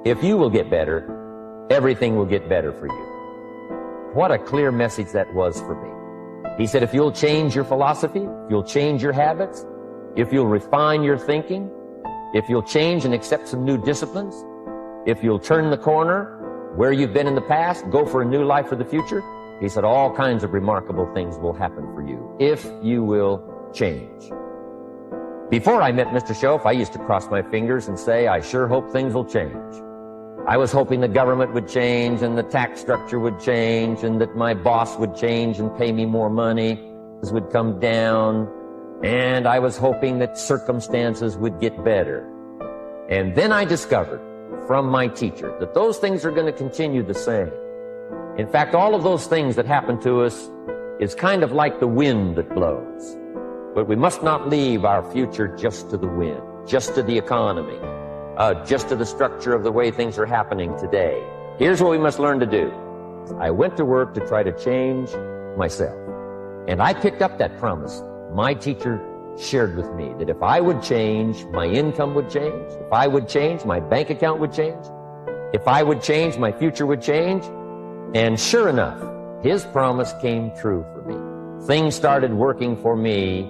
If you will get better, everything will get better for you. What a clear message that was for me. He said, if you'll change your philosophy, if you'll change your habits, if you'll refine your thinking, if you'll change and accept some new disciplines, if you'll turn the corner where you've been in the past, go for a new life for the future, he said all kinds of remarkable things will happen for you if you will change. Before I met Mr. Shoaff, I used to cross my fingers and say, I sure hope things will change. I was hoping the government would change and the tax structure would change and that my boss would change and pay me more money, this would come down, and I was hoping that circumstances would get better. And then I discovered from my teacher that those things are going to continue the same. In fact, all of those things that happen to us is kind of like the wind that blows. But we must not leave our future just to the wind, just to the economy, just to the structure of the way things are happening today. Here's what we must learn to do. I went to work to try to change myself. And I picked up that promise. My teacher shared with me that if I would change, my income would change. If I would change, my bank account would change. If I would change, my future would change. And sure enough, his promise came true for me. Things started working for me,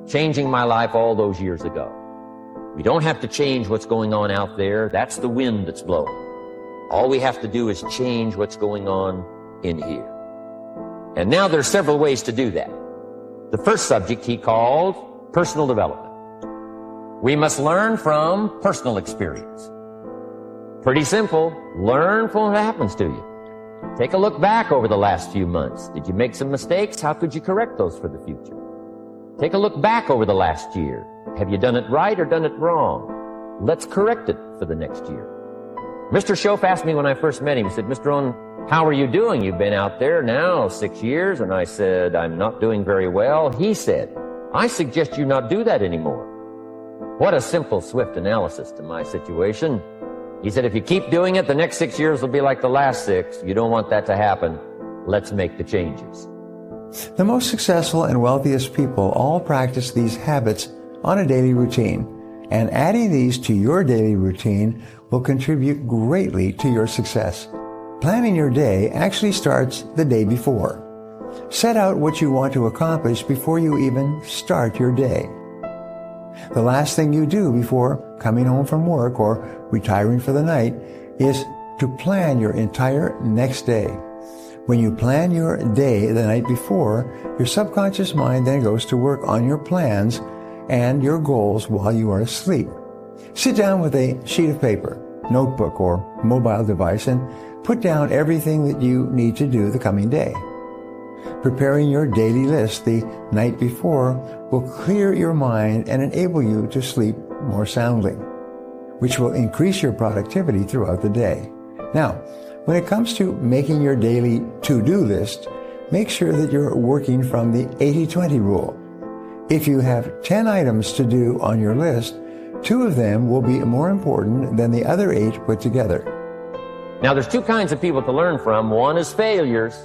changing my life all those years ago. We don't have to change what's going on out there. That's the wind that's blowing. All we have to do is change what's going on in here. And now there's several ways to do that. The first subject he called personal development. We must learn from personal experience. Pretty simple. Learn from what happens to you. Take a look back over the last few months. Did you make some mistakes? How could you correct those for the future? Take a look back over the last year. Have you done it right or done it wrong? Let's correct it for the next year. Mr. Shoaff asked me when I first met him, he said, Mr. Rohn, how are you doing? You've been out there now 6 years. And I said, I'm not doing very well. He said, I suggest you not do that anymore. What a simple, swift analysis to my situation. He said, if you keep doing it, the next 6 years will be like the last 6. You don't want that to happen. Let's make the changes. The most successful and wealthiest people all practice these habits on a daily routine, and adding these to your daily routine will contribute greatly to your success. Planning your day actually starts the day before. Set out what you want to accomplish before you even start your day. The last thing you do before coming home from work or retiring for the night is to plan your entire next day. When you plan your day the night before, your subconscious mind then goes to work on your plans and your goals while you are asleep. Sit down with a sheet of paper, notebook, or mobile device and put down everything that you need to do the coming day. Preparing your daily list the night before will clear your mind and enable you to sleep more soundly, which will increase your productivity throughout the day. Now, when it comes to making your daily to-do list, make sure that you're working from the 80-20 rule. If you have 10 items to do on your list, 2 of them will be more important than the other 8 put together. Now, there's 2 kinds of people to learn from. One is failures.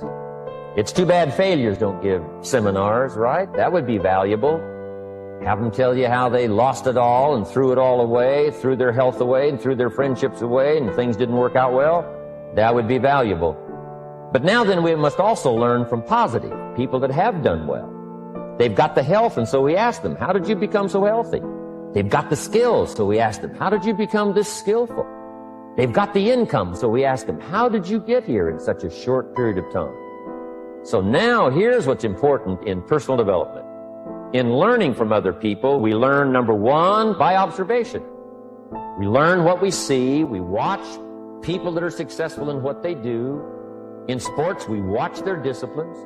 It's too bad failures don't give seminars, right? That would be valuable. Have them tell you how they lost it all and threw it all away, threw their health away and threw their friendships away and things didn't work out well. That would be valuable. But now then we must also learn from positive, people that have done well. They've got the health, and so we ask them, how did you become so healthy? They've got the skills, so we ask them, how did you become this skillful? They've got the income, so we ask them, how did you get here in such a short period of time? So now here's what's important in personal development. In learning from other people, we learn, number 1, by observation. We learn what we see. We watch people that are successful in what they do. In sports, we watch their disciplines.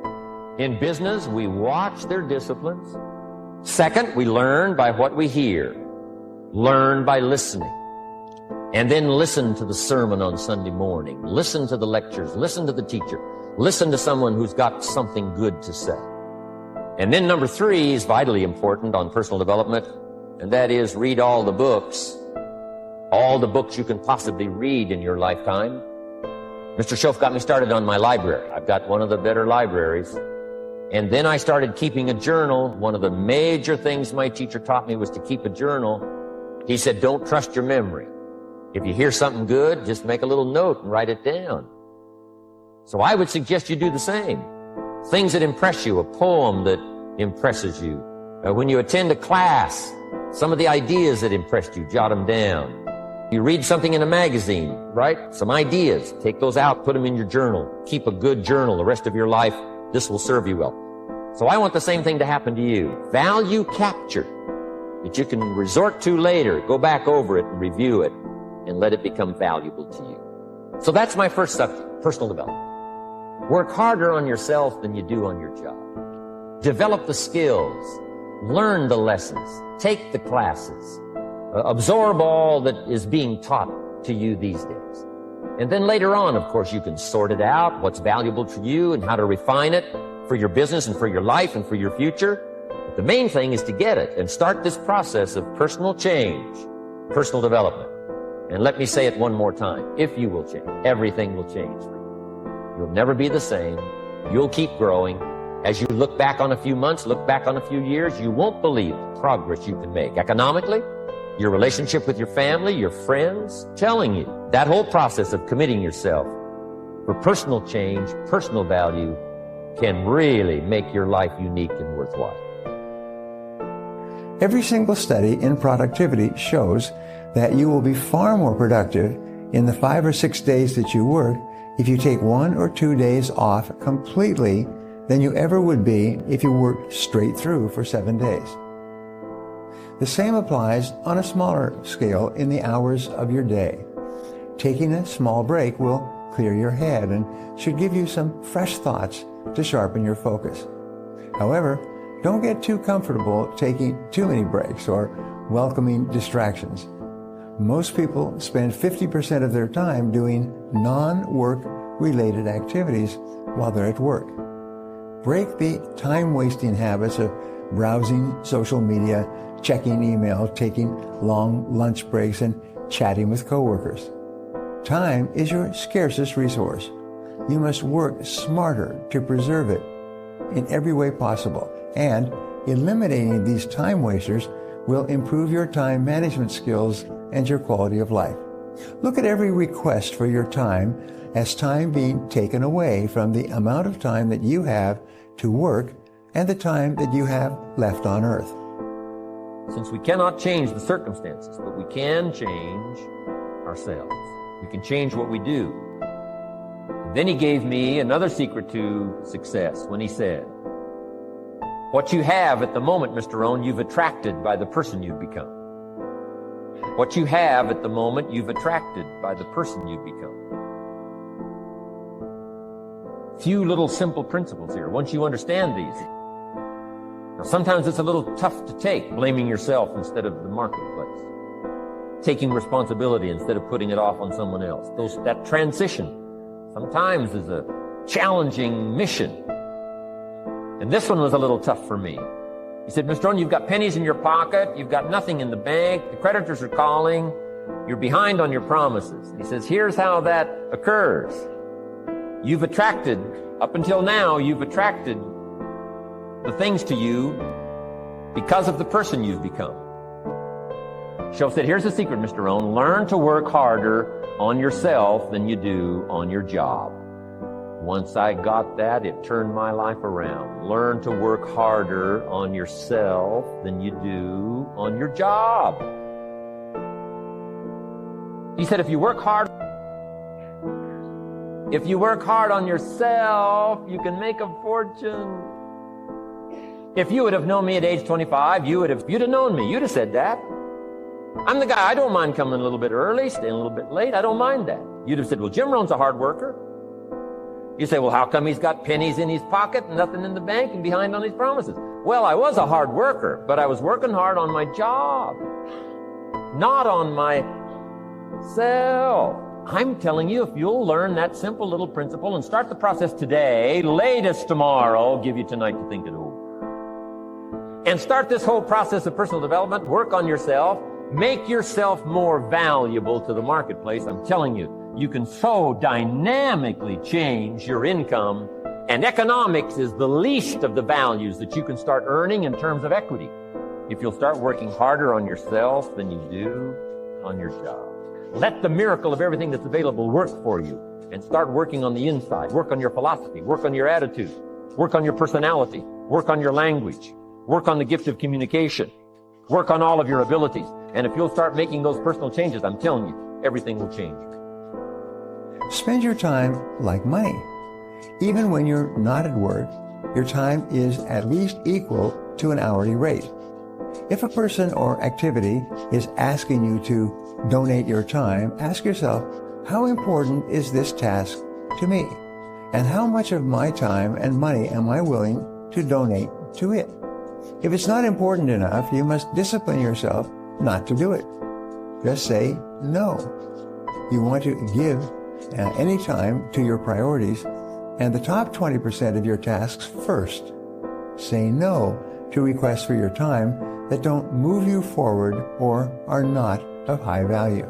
In business, we watch their disciplines. Second, we learn by what we hear. Learn by listening. And then listen to the sermon on Sunday morning. Listen to the lectures. Listen to the teacher. Listen to someone who's got something good to say. And then number 3 is vitally important on personal development, and that is read all the books you can possibly read in your lifetime. Mr. Shoaff got me started on my library. I've got one of the better libraries. And then I started keeping a journal. One of the major things my teacher taught me was to keep a journal. He said, don't trust your memory. If you hear something good, just make a little note and write it down. So I would suggest you do the same. Things that impress you, a poem that impresses you. When you attend a class, some of the ideas that impressed you, jot them down. You read something in a magazine, right? Some ideas, take those out, put them in your journal. Keep a good journal the rest of your life. This will serve you well. So I want the same thing to happen to you. Value capture that you can resort to later. Go back over it and review it and let it become valuable to you. So that's my first subject, personal development. Work harder on yourself than you do on your job. Develop the skills. Learn the lessons. Take the classes. Absorb all that is being taught to you these days. And then later on, of course, you can sort it out, what's valuable to you and how to refine it for your business and for your life and for your future. But the main thing is to get it and start this process of personal change, personal development. And let me say it one more time. If you will change, everything will change for you. You'll never be the same. You'll keep growing. As you look back on a few months, look back on a few years, you won't believe the progress you can make. Economically, your relationship with your family, your friends, telling you that whole process of committing yourself for personal change, personal value, can really make your life unique and worthwhile. Every single study in productivity shows that you will be far more productive in the 5 or 6 days that you work if you take 1 or 2 days off completely than you ever would be if you worked straight through for 7 days. The same applies on a smaller scale in the hours of your day. Taking a small break will clear your head and should give you some fresh thoughts to sharpen your focus. However, don't get too comfortable taking too many breaks or welcoming distractions. Most people spend 50% of their time doing non-work related activities while they're at work. Break the time-wasting habits of browsing social media, checking email, taking long lunch breaks, and chatting with coworkers. Time is your scarcest resource. You must work smarter to preserve it in every way possible, and eliminating these time wasters will improve your time management skills and your quality of life. Look at every request for your time as time being taken away from the amount of time that you have to work and the time that you have left on earth. Since we cannot change the circumstances, but we can change ourselves. We can change what we do. And then he gave me another secret to success when he said, what you have at the moment, Mr. Rohn, you've attracted by the person you've become. What you have at the moment, you've attracted by the person you've become. Few little simple principles here. Once you understand these, now sometimes it's a little tough to take, blaming yourself instead of the marketplace, taking responsibility instead of putting it off on someone else. That transition sometimes is a challenging mission. And this one was a little tough for me. He said, Mr. Rohn, you've got pennies in your pocket, you've got nothing in the bank, the creditors are calling, you're behind on your promises. He says, here's how that occurs. You've attracted, up until now, you've attracted the things to you because of the person you've become. Show said, here's the secret, Mr. Rohn, learn to work harder on yourself than you do on your job. Once I got that, it turned my life around. Learn to work harder on yourself than you do on your job. He said, if you work hard on yourself, you can make a fortune. If you would have known me at age 25, you'd have known me. You'd have said that. I'm the guy, I don't mind coming a little bit early, staying a little bit late. I don't mind that. You'd have said, well, Jim Rohn's a hard worker. You say, well, how come he's got pennies in his pocket and nothing in the bank and behind on his promises? Well, I was a hard worker, but I was working hard on my job, not on myself. I'm telling you, if you'll learn that simple little principle and start the process today, latest tomorrow, give you tonight to think it over. And start this whole process of personal development, work on yourself, make yourself more valuable to the marketplace. I'm telling you, you can so dynamically change your income, and economics is the least of the values that you can start earning in terms of equity if you'll start working harder on yourself than you do on your job. Let the miracle of everything that's available work for you, and start working on the inside. Work on your philosophy, work on your attitude, work on your personality, work on your language, work on the gift of communication, work on all of your abilities. And if you'll start making those personal changes, I'm telling you, everything will change. Spend your time like money. Even when you're not at work, your time is at least equal to an hourly rate. If a person or activity is asking you to donate your time, ask yourself, how important is this task to me? And how much of my time and money am I willing to donate to it? If it's not important enough, you must discipline yourself not to do it. Just say no. You want to give any time to your priorities and the top 20% of your tasks first. Say no to requests for your time that don't move you forward or are not of high value.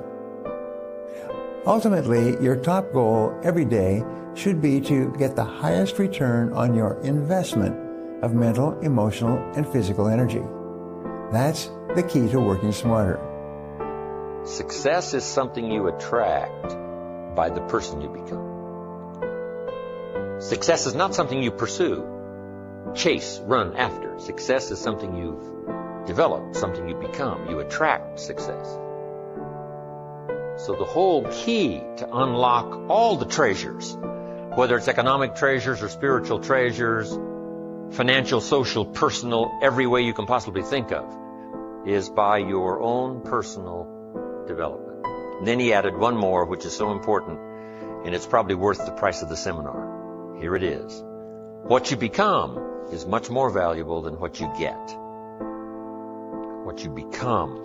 Ultimately, your top goal every day should be to get the highest return on your investment of mental, emotional, and physical energy. That's the key to working smarter. Success is something you attract by the person you become. Success is not something you pursue, chase, run after. Success is something you've developed, something you become. You attract success. So the whole key to unlock all the treasures, whether it's economic treasures or spiritual treasures, financial, social, personal, every way you can possibly think of, is by your own personal development. And then he added one more, which is so important, and it's probably worth the price of the seminar. Here it is. What you become is much more valuable than what you get. What you become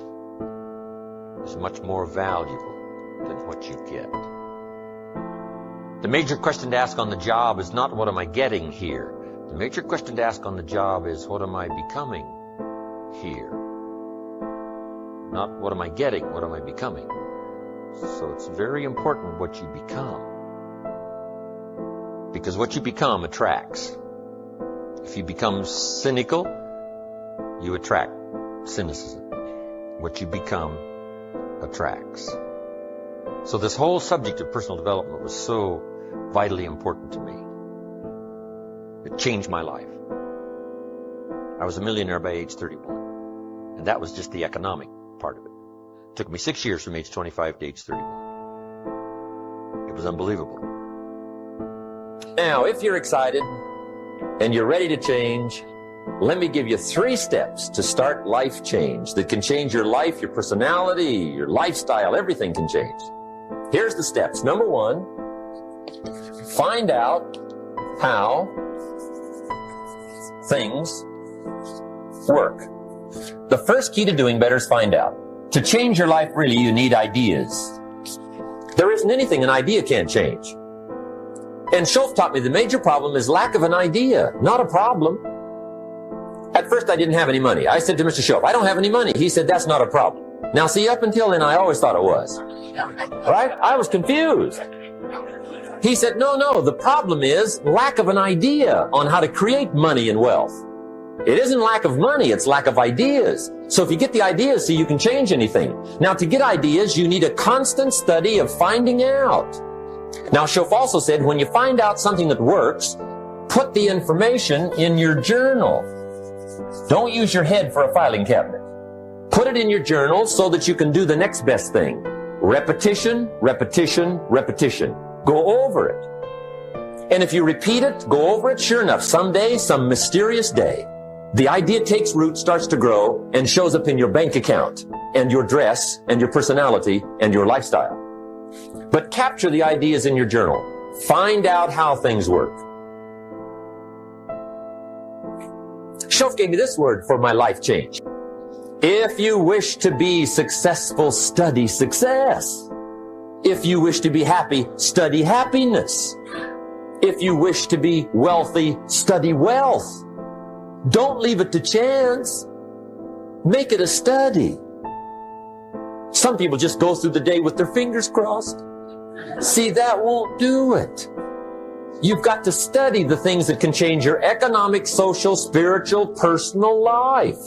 is much more valuable than what you get. The major question to ask on the job is not what am I getting here. The major question to ask on the job is what am I becoming here? Not what am I getting, what am I becoming? So it's very important what you become. Because what you become attracts. If you become cynical, you attract cynicism. What you become attracts. So this whole subject of personal development was so vitally important to me. It changed my life. I was a millionaire by age 31. And that was just the economic part of it. It took me 6 years from age 25 to age 31. It was unbelievable. Now, if you're excited and you're ready to change, let me give you 3 steps to start life change that can change your life, your personality, your lifestyle, everything can change. Here's the steps. Number 1, find out how things work. The first key to doing better is find out. To change your life, really, you need ideas. There isn't anything an idea can't change. And Schoff taught me the major problem is lack of an idea, not a problem. At first, I didn't have any money. I said to Mr. Schoff, I don't have any money. He said, that's not a problem. Now, see, up until then, I always thought it was. Right? I was confused. He said, no, the problem is lack of an idea on how to create money and wealth. It isn't lack of money, it's lack of ideas. So if you get the ideas, see, you can change anything. Now, to get ideas, you need a constant study of finding out. Now, Schoff also said, when you find out something that works, put the information in your journal. Don't use your head for a filing cabinet. Put it in your journal so that you can do the next best thing. Repetition, repetition, repetition. Go over it. And if you repeat it, go over it, sure enough, someday, some mysterious day, the idea takes root, starts to grow, and shows up in your bank account, and your dress, and your personality, and your lifestyle. But capture the ideas in your journal. Find out how things work. Schoff gave me this word for my life change. If you wish to be successful, study success. If you wish to be happy, study happiness. If you wish to be wealthy, study wealth. Don't leave it to chance. Make it a study. Some people just go through the day with their fingers crossed. See, that won't do it. You've got to study the things that can change your economic, social, spiritual, personal life.